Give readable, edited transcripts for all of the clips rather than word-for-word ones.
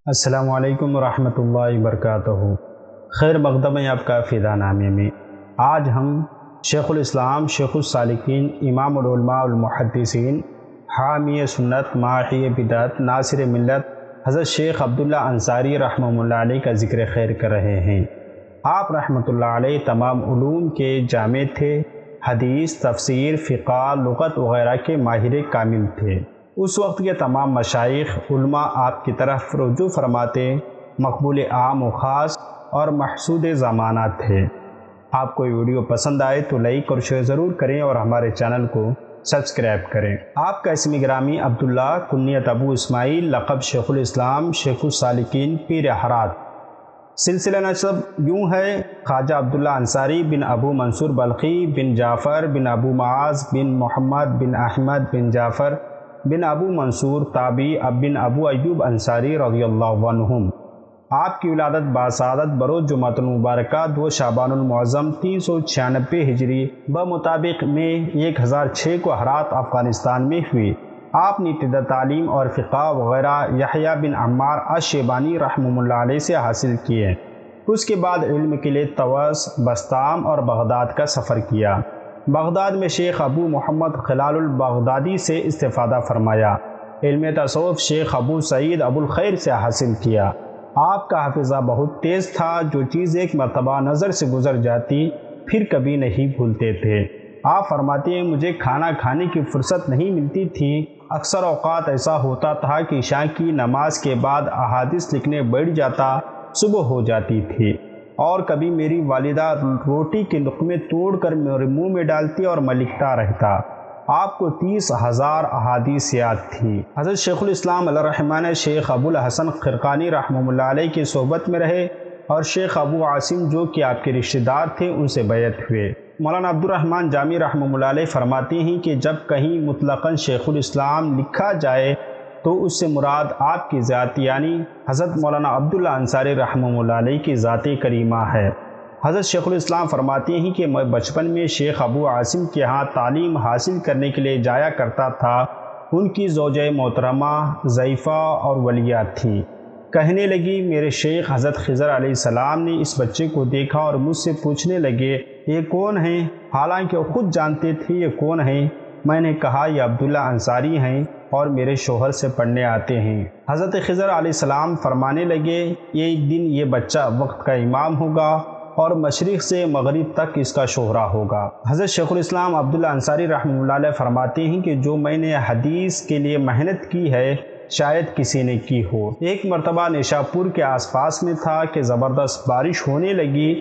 السلام علیکم ورحمۃ اللہ وبرکاتہ۔ خیر مقدم ہے آپ کا فدا نامے میں۔ آج ہم شیخ الاسلام شیخ السالکین امام العلماء المحدثین حامی سنت ماحی بدعت ناصر ملت حضرت شیخ عبداللہ انصاری رحمہ اللہ علیہ کا ذکر خیر کر رہے ہیں۔ آپ رحمۃ اللہ علیہ تمام علوم کے جامع تھے، حدیث، تفسیر، فقہ، لغت وغیرہ کے ماہر کامل تھے۔ اس وقت کے تمام مشائخ علماء آپ کی طرف رجوع فرماتے، مقبول عام و خاص اور محسود زمانہ تھے۔ آپ کو یہ ویڈیو پسند آئے تو لائک اور شیئر ضرور کریں اور ہمارے چینل کو سبسکرائب کریں۔ آپ کا اسم گرامی عبداللہ، کنیت ابو اسماعیل، لقب شیخ الاسلام شیخ السالکین پیر ہرات۔ سلسلہ نسب یوں ہے: خواجہ عبداللہ انصاری بن ابو منصور بلخی بن جعفر بن ابو معاذ بن محمد بن احمد بن جعفر بن ابو منصور تابعی بن ابو ایوب انصاری رضی اللہ عنہم۔ آپ کی ولادت باسعادت بروز جمعۃ المبارکہ 2 شعبان المعظم 396 ہجری بمطابق میں 1006 کو ہرات افغانستان میں ہوئی۔ آپ نے ابتدائی تعلیم اور فقہ وغیرہ یحییٰ بن عمار الشیبانی رحمہ اللہ علیہ سے حاصل کیے۔ اس کے بعد علم کے لیے طوس، بسطام اور بغداد کا سفر کیا۔ بغداد میں شیخ ابو محمد خلال البغدادی سے استفادہ فرمایا۔ علم تصوف شیخ ابو سعید ابو الخیر سے حاصل کیا۔ آپ کا حافظہ بہت تیز تھا، جو چیز ایک مرتبہ نظر سے گزر جاتی پھر کبھی نہیں بھولتے تھے۔ آپ فرماتے ہیں، مجھے کھانا کھانے کی فرصت نہیں ملتی تھی۔ اکثر اوقات ایسا ہوتا تھا کہ عشاء کی نماز کے بعد احادیث لکھنے بیٹھ جاتا، صبح ہو جاتی تھی، اور کبھی میری والدہ روٹی کے لقمے توڑ کر میرے منہ میں ڈالتی اور میں لکھتا رہتا۔ آپ کو 30,000 احادیث یاد تھی۔ حضرت شیخ الاسلام علیہ الرحمہ نے شیخ ابو الحسن خرقانی رحمہ اللہ علیہ کی صحبت میں رہے اور شیخ ابو عاصم جو کہ آپ کے رشتہ دار تھے ان سے بیعت ہوئے۔ مولانا عبد الرحمن جامی رحمہ اللہ علیہ فرماتے ہیں کہ جب کہیں مطلقاً شیخ الاسلام لکھا جائے تو اس سے مراد آپ کی ذات یعنی حضرت مولانا عبداللہ انصاری رحمہ اللہ علیہ کی ذات کریمہ ہے۔ حضرت شیخ الاسلام فرماتے ہیں کہ میں بچپن میں شیخ ابو عاصم کے ہاں تعلیم حاصل کرنے کے لیے جایا کرتا تھا۔ ان کی زوجہ محترمہ ضعیفہ اور ولیہ تھی۔ کہنے لگی، میرے شیخ حضرت خضر علیہ السلام نے اس بچے کو دیکھا اور مجھ سے پوچھنے لگے، یہ کون ہیں؟ حالانکہ وہ خود جانتے تھے یہ کون ہیں۔ میں نے کہا، یہ عبداللہ انصاری ہیں اور میرے شوہر سے پڑھنے آتے ہیں۔ حضرت خضر علیہ السلام فرمانے لگے، ایک دن یہ بچہ وقت کا امام ہوگا اور مشرق سے مغرب تک اس کا شہرہ ہوگا۔ حضرت شیخ الاسلام عبداللہ انصاری رحمہ اللہ علیہ فرماتے ہیں کہ جو میں نے حدیث کے لیے محنت کی ہے شاید کسی نے کی ہو۔ ایک مرتبہ نیشاپور کے آس پاس میں تھا کہ زبردست بارش ہونے لگی۔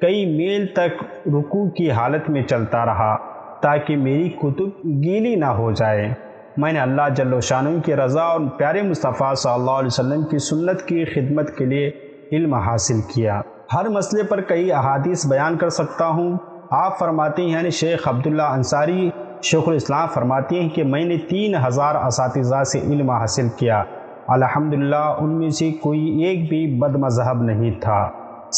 کئی میل تک رکوع کی حالت میں چلتا رہا تاکہ میری کتب گیلی نہ ہو جائے۔ میں نے اللہ جل شانہ کی رضا اور پیارے مصطفیٰ صلی اللہ علیہ وسلم کی سنت کی خدمت کے لیے علم حاصل کیا۔ ہر مسئلے پر کئی احادیث بیان کر سکتا ہوں۔ آپ فرماتے ہیں، یعنی شیخ عبداللہ انصاری شیخ الاسلام فرماتے ہیں کہ میں نے 3,000 اساتذہ سے علم حاصل کیا۔ الحمدللہ ان میں سے کوئی ایک بھی بد مذہب نہیں تھا،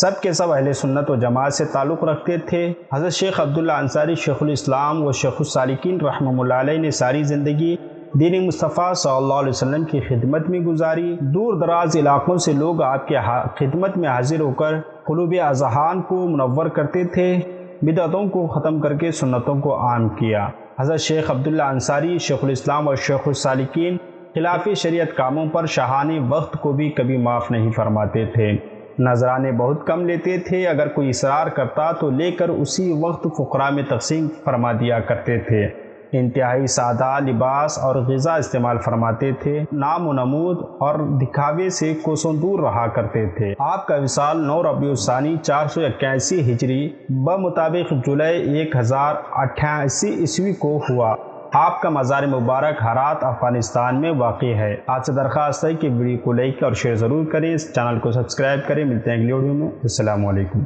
سب کے سب اہل سنت و جماعت سے تعلق رکھتے تھے۔ حضرت شیخ عبداللہ انصاری شیخ الاسلام و شیخ السالکین رحمہ اللہ علیہ نے ساری زندگی دین مصطفیٰ صلی اللہ علیہ وسلم کی خدمت میں گزاری۔ دور دراز علاقوں سے لوگ آپ کے خدمت میں حاضر ہو کر قلوب اذہان کو منور کرتے تھے، بدعتوں کو ختم کر کے سنتوں کو عام کیا۔ حضرت شیخ عبداللہ انصاری شیخ الاسلام اور شیخ السالکین خلاف شریعت کاموں پر شاہانہ وقت کو بھی کبھی معاف نہیں فرماتے تھے۔ نذرانے بہت کم لیتے تھے، اگر کوئی اصرار کرتا تو لے کر اسی وقت فقراء میں تقسیم فرما دیا کرتے تھے۔ انتہائی سادہ لباس اور غذا استعمال فرماتے تھے، نام و نمود اور دکھاوے سے کوسوں دور رہا کرتے تھے۔ آپ کا وصال 9 ربیع الثانی 481 ہجری بمطابق جولائی 1088 عیسوی کو ہوا۔ آپ کا مزار مبارک ہرات افغانستان میں واقع ہے۔ آپ سے درخواست ہے کہ ویڈیو کو لائک اور شیئر ضرور کریں، اس چینل کو سبسکرائب کریں۔ ملتے ہیں اگلی ویڈیو میں۔ السلام علیکم۔